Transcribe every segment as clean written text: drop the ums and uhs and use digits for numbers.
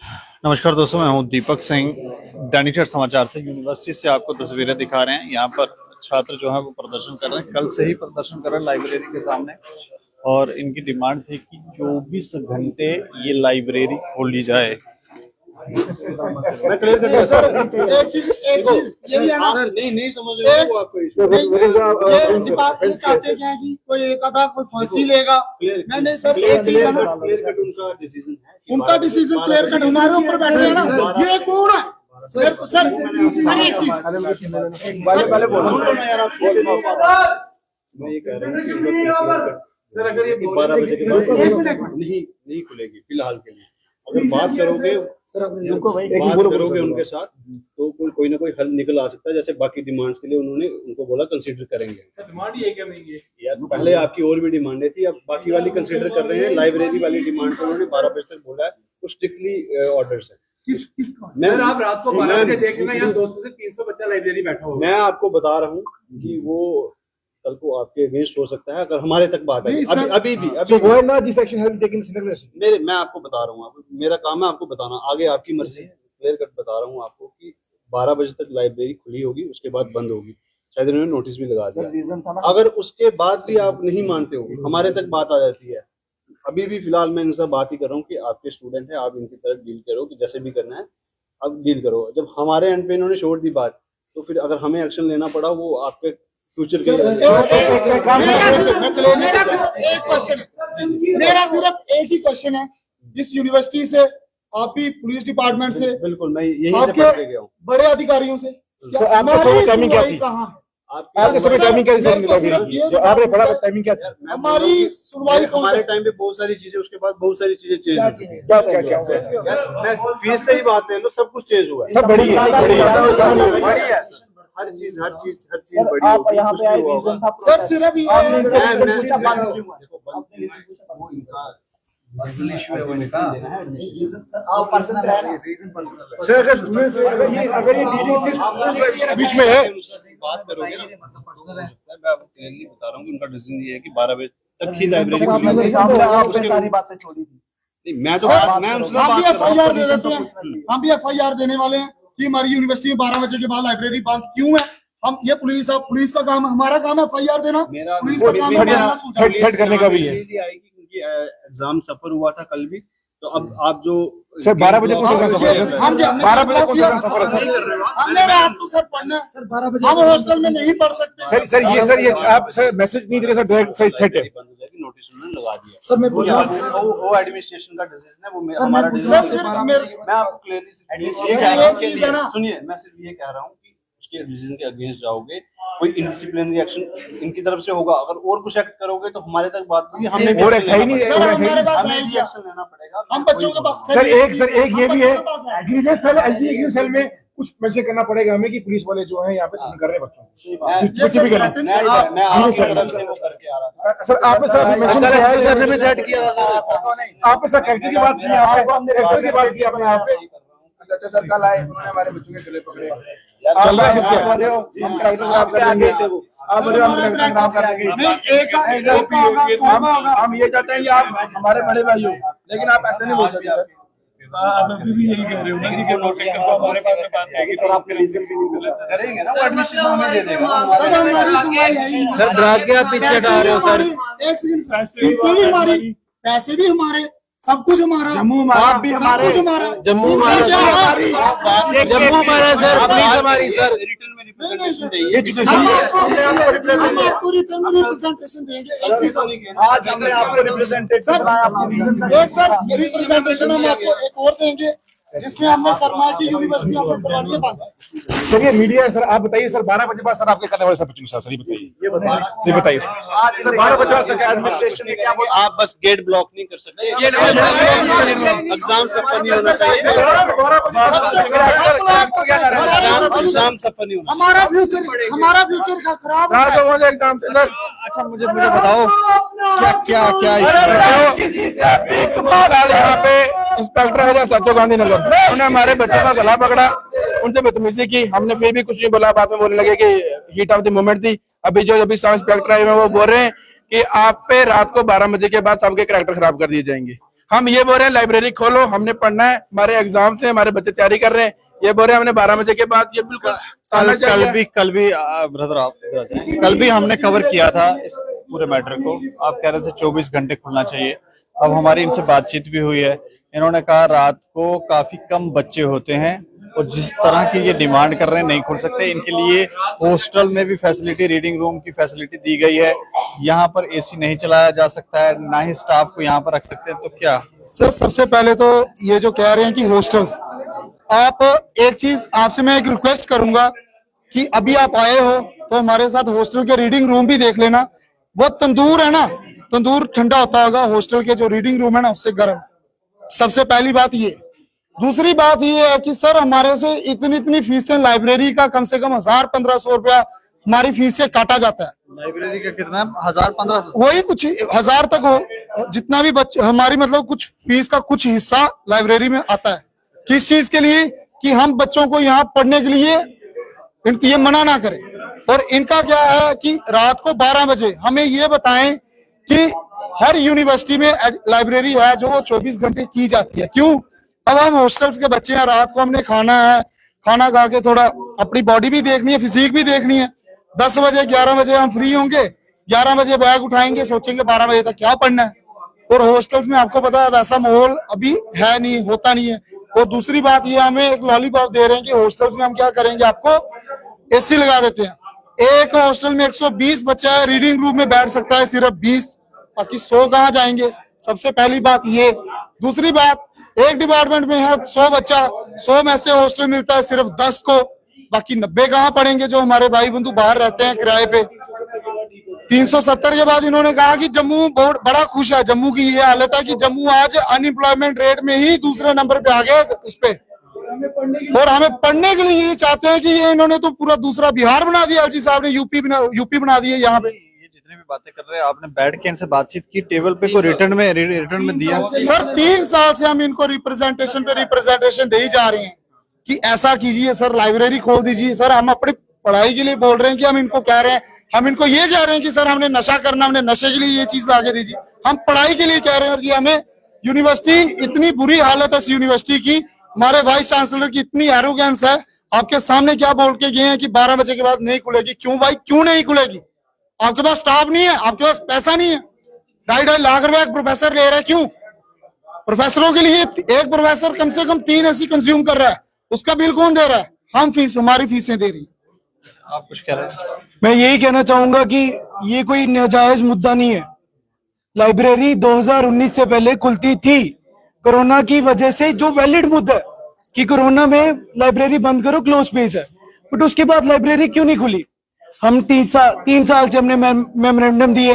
नमस्कार दोस्तों, मैं हूं दीपक सिंह। दैनिक जागरण समाचार से यूनिवर्सिटी से आपको तस्वीरें दिखा रहे हैं। यहाँ पर छात्र जो है वो प्रदर्शन कर रहे हैं, कल से ही प्रदर्शन कर रहे हैं लाइब्रेरी के सामने। और इनकी डिमांड थी कि 24 घंटे ये लाइब्रेरी खोली जाए। मैं क्लियर कर दूं सर, एक चीज यही है ना सर, नहीं समझ रहे हो आपको इशू। ये डिपार्टमेंट चाहते क्या है कि कोई एक आधा कोई फांसी लेगा। मैंने सर एक चीज है ना, क्लियर कट उनका डिसीजन है, उनका डिसीजन क्लियर कट हमारे ऊपर बैठे हैं ना। ये कौन है सर एक चीज पहले बोलो ना यार। मैं ये कह रहा हूँ सर, अगर ये 12 बजे के बाद नहीं खुलेगी फिलहाल के लिए, अगर बात करोगे उनके साथ तो कोई ना कोई हल निकल आ सकता है। जैसे बाकी डिमांड्स के लिए उन्होंने उनको बोला कंसीडर करेंगे। डिमांड ये क्या नहीं है यार, पहले आपकी और भी डिमांडें थी, अब बाकी वाली कंसीडर कर रहे हैं। लाइब्रेरी वाली डिमांड उन्होंने 12 बजे तक बोला है, वो स्ट्रिक्टली ऑर्डर्स है। सर आप रात को 12 बजे देख लेना, यहाँ 200 से 300 बच्चा लाइब्रेरी बैठा होगा। मैं आपको बता रहा हूँ कि वो कल को आपके अगेंस्ट हो सकता है अगर हमारे तक बात आई। अभी मैं आपको बता रहा हूँ, मेरा काम है आपको बताना, आगे आपकी मर्जी है। क्लियर कट बता रहा हूँ आपको कि 12 बजे तक लाइब्रेरी खुली होगी, उसके बाद बंद होगी। शायद उन्होंने नोटिस भी लगा दिया। अगर उसके बाद भी आप नहीं मानते हो, हमारे तक बात आ जाती है। अभी भी फिलहाल मैं इनसे बात ही कर रहा हूँ कि आपके स्टूडेंट है, आप इनकी तरफ डील करो कि जैसे भी करना है अब डील करो। जब हमारे एंड पे इन्होंने छोड़ दी बात, तो फिर अगर हमें एक्शन लेना पड़ा वो आपके फ्यूचर के मेरा सिर्फ एक ही क्वेश्चन है। इस यूनिवर्सिटी से आप भी पुलिस डिपार्टमेंट से, बिल्कुल मैं यही आपके से गया हूँ बड़े अधिकारियों से, आपका समय टाइमिंग क्या थी? कहाँ है? आपके समय टाइमिंग क्या थी? जो आपने पढ़ा टाइमिंग क्या थी? हमारी सुनवाई हमारे टाइम पे बहुत सारी चीजें, उसके बाद बहुत सारी चीजें चेंज हो चुकी हैं। क्या हुआ? मैं फीस से ही बात ले लो, सब कुछ चेंज हुआ है। सब बड़ी है। हर चीज बड़ी आप होगी, यहाँ कुछ पे आए भी हुआ रीजन होगा। था सर सिर्फ ये आपने इनसे मैं- पूछा बात क्यों हुआ? वो इनका पर्सनल इशू है, वो इनका आप पर्सनल है ना? सर अगर स्टूडेंट्स अगर ये डीलिंग सिर्फ बीच में है, बात करोगे ना, मैं आपको क्लियरली बता रहा हूँ कि उनका डिसीजन ये है कि 12 बजे तक ही लाइब्रेरी आपने खुली मेरे सामने आपने सारी बातें छोड़ी थी। नहीं, मैं तो सर, मैं उनसे हम भी बात कर रहा हूँ। FIR दे देते हैं, हम भी FIR देने वाले हैं कि हमारी यूनिवर्सिटी में 12 बजे के बाद लाइब्रेरी बंद क्यों है। हम ये पुलिस का काम है, हमारा काम है FIR देना, मेरा पुलिस का काम है मामला सुलझाना। थ्रेट करने का भी है। इसीलिए आएगी क्योंकि एग्जाम सफर हुआ था कल भी, तो अब आप जो सर 12 बजे कौन सा सफर है सर? हम 12 बजे कौन सा सफर है सर? हमने रात को सर पढ़ना है, हम हॉस्टल में नहीं पढ़ सकते। सर ये आप सर मैसेज नहीं दे रहे सर, डायरेक्ट सही थ्रेट है। बंद हो जाएगी, नोटिस उन्होंने लगा दिया। सर मैं पूछ रहा हूं, वो एडमिनिस्ट्रेशन का डिसीजन है, वो हमारा सर डिसीजन फिर है। मेरे मैं आपको क्लियरली ये चीज है ना, सुनिए, मैं सिर्फ ये कह रहा हूँ कि उसके डिसीजन के अगेंस्ट जाओगे, कोई इनडिसिप्लिनरी एक्शन इनकी तरफ से होगा। अगर और कुछ एक्ट करोगे तो हमारे तक बात होगी, हमने भी और action है ही लेना नहीं, पड़ेगा। सर हमारे पास हमें है भी क्या? एक्शन लेना पड़ेगा। हम बच्चों के पास सर एक ये भी है, ग्रीवेंस सेल एलजीक्यू सेल में कुछ पैसे करना पड़ेगा हमें कि पुलिस वाले जो है यहाँ पे कर रहे हैं बच्चों कुछ भी करना। मैं आपकी तरफ से वो करके आ रहा था। सर आपने सर अभी मेंशन किया है, सर ने भी थ्रेट किया। आपने सर कैरेक्टर की बात की, कैरेक्टर की बात की आपने यहाँ पे। अच्छा सर, कल आए उन्होंने हमारे बच्चों के गले पकड़े। चल रहा है क्या? आप बोल रहे हो हम कैरेक्टर खराब कर देंगे, आप बोल रहे हो हम कैरेक्टर खराब कर देंगे। नहीं, एक होगा, 100 होगा। हम ये चाहते हैं कि आप हमारे बड़े भाई हो, लेकिन आप ऐसे नहीं बोल सकते सर। आप अभी भी यही कह रहे हो ना कि नोटिस को हमारे पास में बात है कि सर आपने रीजन भी नहीं बोला। करेंगे ना, वो एडमिनिस्ट्रेशन हमें दे देगा। सर हमारी सुनवाई है ही नहीं। सर डरा के आप पीछे हटा रहे हो सर। एक सेकंड सर, फीसें भी हमारी, पैसे भी हमारे, सब कुछ हमारा, आप भी हमारे, सब कुछ हमारा, जम्मू हमारा क्या जम्मू हमारा सर, प्लीज हमारी सर। रिटर्न में नहीं, नहीं, सर। रिप्रेजेंटेशन ये एजुकेशन हम आपको रिटर्न में रिप्रेजेंटेशन देंगे। एक चीज आज हमने आपको रिप्रेजेंटेटिव सर, एक सर रिप्रेजेंटेशन हम आपको एक और देंगे जिसमें हमने करना है कि यूनिवर्सिटी आपको करवानी है बंद। चलिए मीडिया सर आप बताइए सर 12 बजे बाद सर आपके करने वाले सब बच्चों सर ये बताइए, ये बताइए सर 12 बजे बाद सर एडमिनिस्ट्रेशन ने क्या बोला? आप बस गेट ब्लॉक नहीं कर सकते, एग्जाम सफर नहीं होना चाहिए। एग्जाम सफर नहीं होना हमारा फ्यूचर का खराब है। अच्छा मुझे बताओ क्या क्या किसी से भीख मांगा यहाँ पे इंस्पेक्टर है सत्यो गांधी नगर, उन्होंने हमारे बच्चों का गला पकड़ा, उनसे बदतमीजी की। हमने फिर भी कुछ नहीं बोला, बाद में बोलने लगे कि हीट ऑफ द मोमेंट थी। अभी सब इंस्पेक्टर आए हुए वो बोल रहे हैं कि आप पे रात को 12 बजे के बाद सबके कैरेक्टर खराब कर दिए जाएंगे। हम ये बोल रहे हैं लाइब्रेरी खोलो, हमने पढ़ना है, हमारे एग्जाम से हमारे बच्चे तैयारी कर रहे हैं, ये बोल रहे हैं हमने 12 बजे के बाद, ये बिल्कुल कल भी ब्रदर आप इधर आ जाएं। कल भी हमने कवर किया था इस पूरे मैटर को। आप कह रहे थे 24 घंटे खुलना चाहिए। अब हमारी इनसे बातचीत भी हुई है, इन्होंने कहा रात को काफी कम बच्चे होते हैं और जिस तरह की ये डिमांड कर रहे हैं नहीं खुल सकते। इनके लिए हॉस्टल में भी फैसिलिटी, रीडिंग रूम की फैसिलिटी दी गई है। यहाँ पर एसी नहीं चलाया जा सकता है, ना ही स्टाफ को यहाँ पर रख सकते हैं। तो क्या सर, सबसे पहले तो ये जो कह रहे हैं कि हॉस्टल्स, आप एक चीज आपसे मैं एक रिक्वेस्ट करूंगा कि अभी आप आए हो तो हमारे साथ हॉस्टल के रीडिंग रूम भी देख लेना। वो तंदूर है ना, तंदूर ठंडा होता होगा, हॉस्टल के जो रीडिंग रूम है ना उससे गर्म। सबसे पहली बात ये। दूसरी बात ये है कि सर हमारे से इतनी फीसें, लाइब्रेरी का कम से कम 1000-1500 रुपया हमारी फीस से काटा जाता है। लाइब्रेरी का कितना, 1000-1500? वही कुछ 1000 तक हो, जितना भी बच्चे हमारी, मतलब कुछ फीस का कुछ हिस्सा लाइब्रेरी में आता है। किस चीज के लिए? कि हम बच्चों को यहाँ पढ़ने के लिए इनको ये मना ना करें। और इनका क्या है कि रात को 12 बजे हमें ये बताएं कि हर यूनिवर्सिटी में लाइब्रेरी है जो वो 24 घंटे की जाती है। क्यों? अब हम हॉस्टल्स के बच्चे हैं, रात को हमने खाना है, खाना खा के थोड़ा अपनी बॉडी भी देखनी है, फिजिक भी देखनी है। 10 बजे 11 बजे हम फ्री होंगे, 11 बजे बैग उठाएंगे, सोचेंगे 12 बजे तक क्या पढ़ना है। और हॉस्टल्स में आपको पता है वैसा माहौल अभी है नहीं, होता नहीं है। और दूसरी बात ये, हमें एक लॉलीपॉप दे रहे हैं कि हॉस्टल्स में हम क्या करेंगे, आपको एसी लगा देते हैं। एक हॉस्टल में 120 बच्चा है, रीडिंग रूम में बैठ सकता है सिर्फ 20, बाकी 100 कहाँ जाएंगे? सबसे पहली बात ये। दूसरी बात, एक डिपार्टमेंट में है 100 बच्चा, 100 में से हॉस्टल मिलता है सिर्फ 10 को, बाकी 90 कहाँ पढ़ेंगे जो हमारे भाई बंधु बाहर रहते हैं किराए पे। 370 के बाद इन्होंने कहा कि जम्मू बहुत बड़ा खुश है। जम्मू की ये हालत है कि जम्मू आज अनएम्प्लॉयमेंट रेट में ही दूसरे नंबर पे आ गया उस पे। और हमें पढ़ने के लिए ये चाहते हैं कि ये इन्होंने तो पूरा दूसरा बिहार बना दिया। एलजी साहब ने यूपी बना दिया यहाँ पे। ये जितने भी बातें कर रहे हैं, आपने बैठ के इनसे बातचीत की, टेबल पे को रिटर्न में दिया? सर 3 साल से हम इनको रिप्रेजेंटेशन दे ही जा रहे हैं कि ऐसा कीजिए सर, लाइब्रेरी खोल दीजिए। सर हम अपनी पढ़ाई के लिए बोल रहे हैं कि हम इनको कह रहे हैं, हम इनको ये कह रहे हैं कि सर हमने नशा करना, हमने नशे के लिए ये चीज लाके दीजिए। हम पढ़ाई के लिए कह रहे हैं। और ये हमें यूनिवर्सिटी, इतनी बुरी हालत है इस यूनिवर्सिटी की, हमारे वाइस चांसलर की इतनी एरोगेंस है। आपके सामने क्या बोल के गए हैं कि 12 बजे के बाद नहीं खुलेगी। क्यों भाई, क्यों नहीं खुलेगी? आपके पास स्टाफ नहीं है, आपके पास पैसा नहीं है। 2.5 लाख रुपए एक प्रोफेसर ले रहा है। क्यों? प्रोफेसरों के लिए एक प्रोफेसर कम से कम 3 एसी कंज्यूम कर रहा है, उसका बिल कौन दे रहा है? हम फीस, हमारी फीसें दे रही। आप कुछ कह रहे हैं? मैं यही कहना चाहूंगा कि ये कोई नाजायज मुद्दा नहीं है। लाइब्रेरी 2019 से पहले खुलती थी। कोरोना की वजह से जो वैलिड मुद्दा है कि कोरोना में लाइब्रेरी बंद करो, क्लोज स्पेस है, बट उसके बाद लाइब्रेरी क्यों नहीं खुली? हम 3 साल से हमने मेमोरेंडम दिए।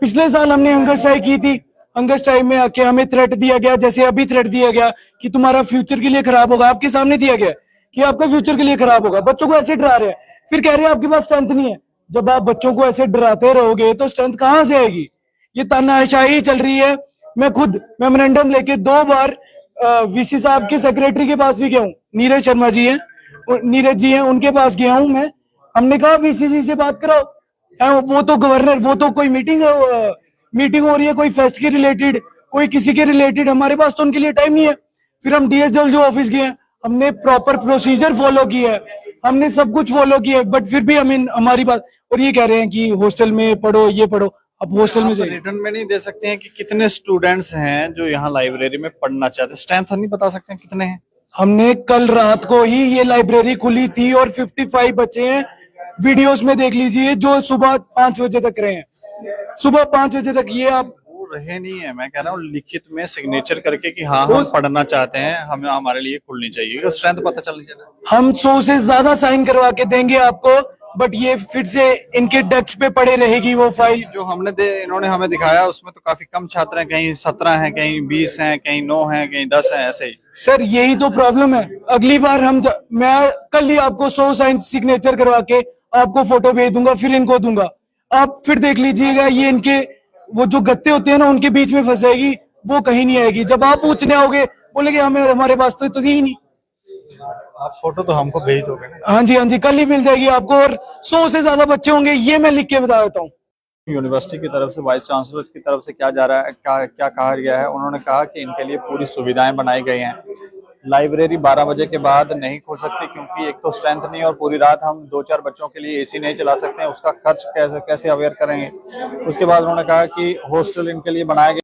पिछले साल हमने हंगर स्ट्राइक की थी। हंगर स्ट्राइक में आके हमें थ्रेट दिया गया, जैसे अभी थ्रेट दिया गया कि तुम्हारा फ्यूचर के लिए खराब होगा। आपके सामने दिया गया कि आपका फ्यूचर के लिए खराब होगा। बच्चों को ऐसे डरा रहे हैं, फिर कह रहे हैं आपके पास स्ट्रेंथ नहीं है। जब आप बच्चों को ऐसे डराते रहोगे तो स्ट्रेंथ कहाँ से आएगी? ये तानाशाही चल रही है। मैं खुद मेमोरेंडम लेके 2 बार वीसी साहब के सेक्रेटरी के पास भी गया हूँ, नीरज शर्मा जी हैं, नीरज जी हैं, उनके पास गया हूँ मैं। हमने कहा वीसी से बात कराओ। वो तो गवर्नर, वो तो कोई मीटिंग हो रही है, कोई फेस्ट के रिलेटेड, कोई किसी के रिलेटेड, हमारे पास तो उनके लिए टाइम नहीं है। फिर हम डीएसडब्ल्यू ऑफिस गए, हमने प्रॉपर प्रोसीजर फॉलो किया है, हमने सब कुछ फॉलो किया है, बट फिर भी हमारी बात, और ये कह रहे हैं कि हॉस्टल में पढ़ो, ये पढ़ो। अब हॉस्टल में जाइए। रिटर्न में नहीं दे सकते हैं कि कितने स्टूडेंट्स हैं जो यहाँ लाइब्रेरी में पढ़ना चाहते हैं? स्ट्रेंथ नहीं बता सकते हैं कितने हैं? हमने कल रात को ही ये लाइब्रेरी खुली थी और 55 बच्चे हैं। वीडियोस में देख लीजिए जो सुबह 5 बजे तक रहे हैं, सुबह 5 बजे तक। ये आप वो रहे नहीं है, मैं कह रहा हूँ लिखित में सिग्नेचर करके कि हाँ हम पढ़ना चाहते हैं, हमें हमारे लिए खुलनी चाहिए, स्ट्रेंथ पता चलनी चाहिए। हम 100 से ज्यादा साइन करवा के देंगे आपको, बट ये फिर से इनके डेस्क पे पड़े रहेगी वो फाइल। जो इन्होंने हमें दिखाया उसमें तो काफी कम छात्र हैं, कहीं 17 हैं, कहीं 20 हैं, कहीं 9 हैं, कहीं 10 हैं, ऐसे ही। सर यही तो प्रॉब्लम है। अगली बार मैं कल ही आपको 100 साइन सिग्नेचर करवा के आपको फोटो भेज दूंगा, फिर इनको दूंगा। आप फिर देख लीजिएगा, ये इनके वो जो गत्ते होते हैं ना, उनके बीच में फंस जाएगी, वो कहीं नहीं आएगी। जब आप पूछने आओगे बोलेगे हमारे पास तो थी ही नहीं। आप फोटो तो हमको भेज दोगे? हाँ जी, कल ही मिल जाएगी आपको। और 100 से ज्यादा बच्चे होंगे, ये मैं लिख के बता देता हूँ। यूनिवर्सिटी की तरफ से, वाइस चांसलर की तरफ से क्या जा रहा है, क्या कहा गया है। उन्होंने कहा कि इनके लिए पूरी सुविधाएं बनाई गई हैं। लाइब्रेरी 12 बजे के बाद नहीं खुल सकती क्योंकि एक तो स्ट्रेंथ नहीं, और पूरी रात हम 2-4 बच्चों के लिए एसी नहीं चला सकते हैं, उसका खर्च कैसे अवेयर करेंगे। उसके बाद उन्होंने कहा कि हॉस्टल इनके लिए बनाया गया।